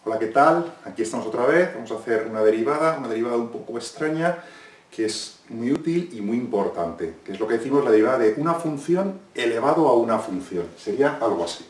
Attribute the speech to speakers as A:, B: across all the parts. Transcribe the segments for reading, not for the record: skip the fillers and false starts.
A: Hola, ¿qué tal? Aquí estamos otra vez. Vamos a hacer una derivada un poco extraña, que es muy útil y muy importante, que es lo que decimos la derivada de una función elevado a una función. Sería algo así.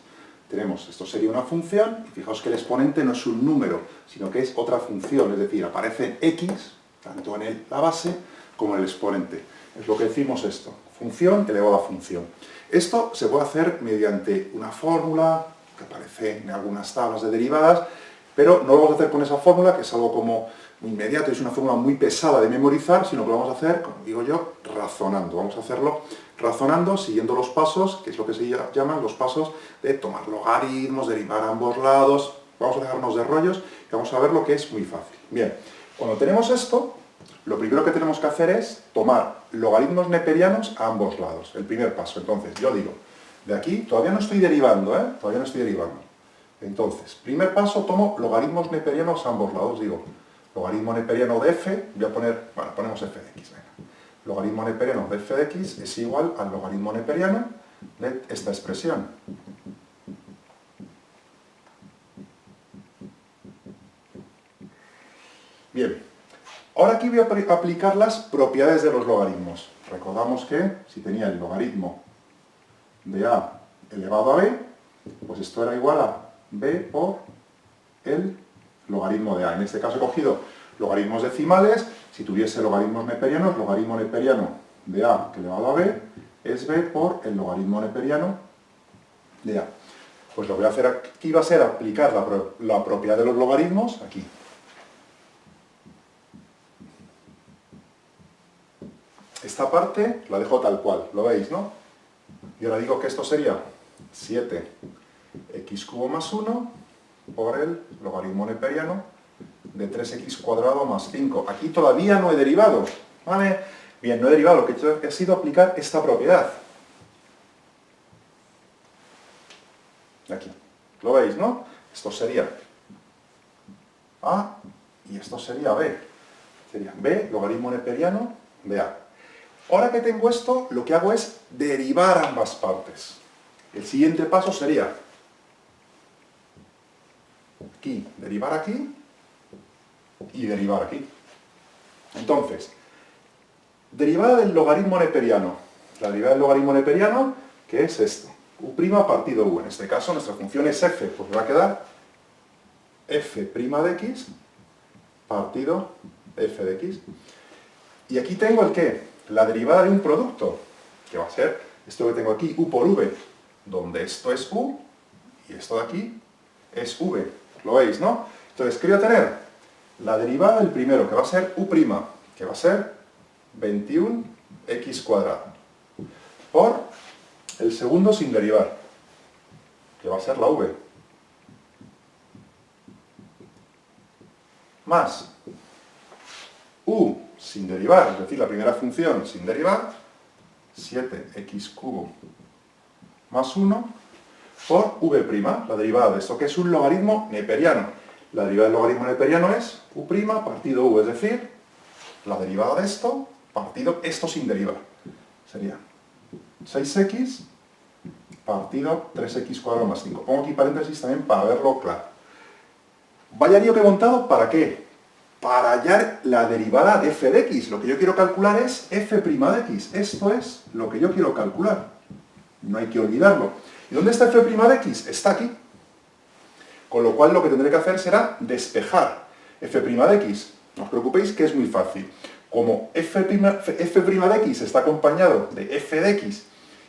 A: Esto sería una función, y fijaos que el exponente no es un número, sino que es otra función, es decir, aparece x, tanto en la base como en el exponente. Es lo que decimos esto, función elevado a función. Esto se puede hacer mediante una fórmula que aparece en algunas tablas de derivadas, pero no lo vamos a hacer con esa fórmula, que es algo como muy inmediato, es una fórmula muy pesada de memorizar, sino que lo vamos a hacer, como digo yo, razonando. Vamos a hacerlo razonando, siguiendo los pasos, que es lo que se llaman los pasos de tomar logaritmos, derivar a ambos lados. Vamos a dejarnos de rollos y vamos a ver lo que es muy fácil. Bien, cuando tenemos esto, lo primero que tenemos que hacer es tomar logaritmos neperianos a ambos lados. El primer paso. Entonces, yo digo, de aquí, todavía no estoy derivando, todavía no estoy derivando. Entonces, primer paso, tomo logaritmos neperianos a ambos lados. Digo, logaritmo neperiano de f, voy a poner, bueno, ponemos f de x, venga. Logaritmo neperiano de f de x es igual al logaritmo neperiano de esta expresión. Bien, ahora aquí voy a aplicar las propiedades de los logaritmos. Recordamos que si tenía el logaritmo de a elevado a b, pues esto era igual a b por el logaritmo de a. En este caso he cogido logaritmos decimales. Si tuviese logaritmos neperianos, logaritmo neperiano de a elevado a b es b por el logaritmo neperiano de a. Pues lo que voy a hacer aquí va a ser aplicar la propiedad de los logaritmos aquí. Esta parte la dejo tal cual, lo veis, ¿no? Y ahora digo que esto sería 7x cubo más 1 por el logaritmo neperiano de 3x cuadrado más 5. Aquí todavía no he derivado, ¿vale? Bien, no he derivado, lo que he hecho ha sido aplicar esta propiedad. Aquí, lo veis, ¿no? Esto sería a y esto sería b. Sería b, logaritmo neperiano de a. Ahora que tengo esto, lo que hago es derivar ambas partes. El siguiente paso sería aquí, derivar aquí y derivar aquí. Entonces, derivada del logaritmo neperiano. La derivada del logaritmo neperiano, que es esto, u' partido u. En este caso, nuestra función es f, pues me va a quedar f' de x partido f de x. Y aquí tengo el qué, la derivada de un producto, que va a ser esto que tengo aquí, u por v, donde esto es u y esto de aquí es v. ¿Lo veis, no? Entonces, ¿qué voy a tener? La derivada del primero, que va a ser u', que va a ser 21x cuadrado, por el segundo sin derivar, que va a ser la v, más u sin derivar, es decir, la primera función sin derivar, 7x cubo más 1, por v', la derivada de esto, que es un logaritmo neperiano. La derivada del logaritmo neperiano es u' partido u, es decir, la derivada de esto partido esto sin derivar. Sería 6x partido 3x cuadrado más 5. Pongo aquí paréntesis también para verlo claro. Vaya lío que he montado, ¿para qué? Para hallar la derivada de f de x. Lo que yo quiero calcular es f' de x. Esto es lo que yo quiero calcular. No hay que olvidarlo. ¿Y dónde está f' de x? Está aquí. Con lo cual lo que tendré que hacer será despejar f' de x. No os preocupéis que es muy fácil. Como f' de x está acompañado de f de x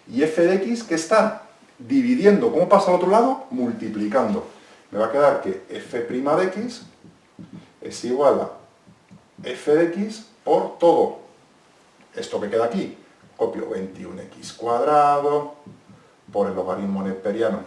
A: y f de x que está dividiendo, ¿cómo pasa al otro lado? Multiplicando. Me va a quedar que f' de x es igual a f de x por todo esto que queda aquí. Copio 21x cuadrado por el logaritmo neperiano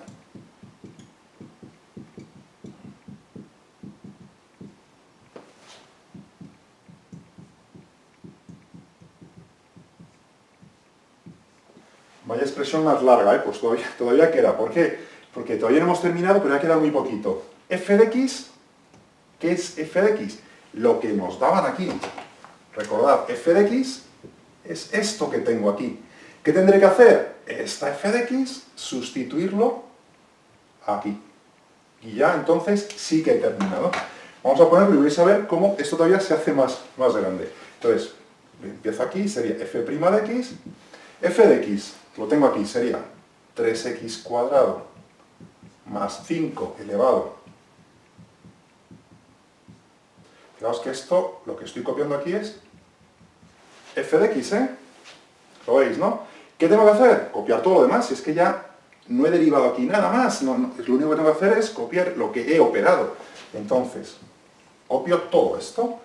A: Vaya expresión más larga, pues todavía queda. ¿Por qué? Porque todavía no hemos terminado, pero ya queda muy poquito. F de x, ¿qué es f de x? Lo que nos daban aquí. Recordad, f de x es esto que tengo aquí. ¿Qué tendré que hacer? Esta f de x, sustituirlo aquí. Y ya entonces sí que he terminado. Vamos a ponerlo y vais a ver cómo esto todavía se hace más grande. Entonces, empiezo aquí, sería f' de x. F de x, lo tengo aquí, sería 3x cuadrado más 5 elevado. Fijaos que esto, lo que estoy copiando aquí es f de x, ¿eh? Lo veis, ¿no? ¿Qué tengo que hacer? Copiar todo lo demás, si es que ya no he derivado aquí nada más. Lo único que tengo que hacer es copiar lo que he operado. Entonces, copio todo esto.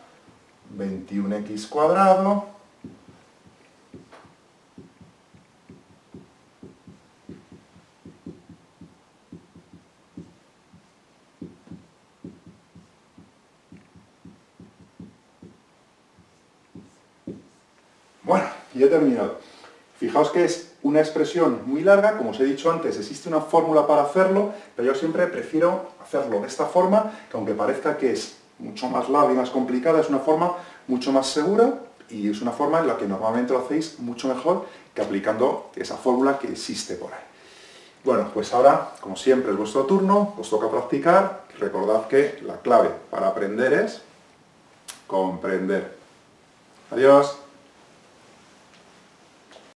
A: 21x cuadrado Bueno, y he terminado. Fijaos que es una expresión muy larga, como os he dicho antes, existe una fórmula para hacerlo, pero yo siempre prefiero hacerlo de esta forma, que aunque parezca que es mucho más larga y más complicada, es una forma mucho más segura y es una forma en la que normalmente lo hacéis mucho mejor que aplicando esa fórmula que existe por ahí. Bueno, pues ahora, como siempre, es vuestro turno, os toca practicar. Recordad que la clave para aprender es comprender. Adiós.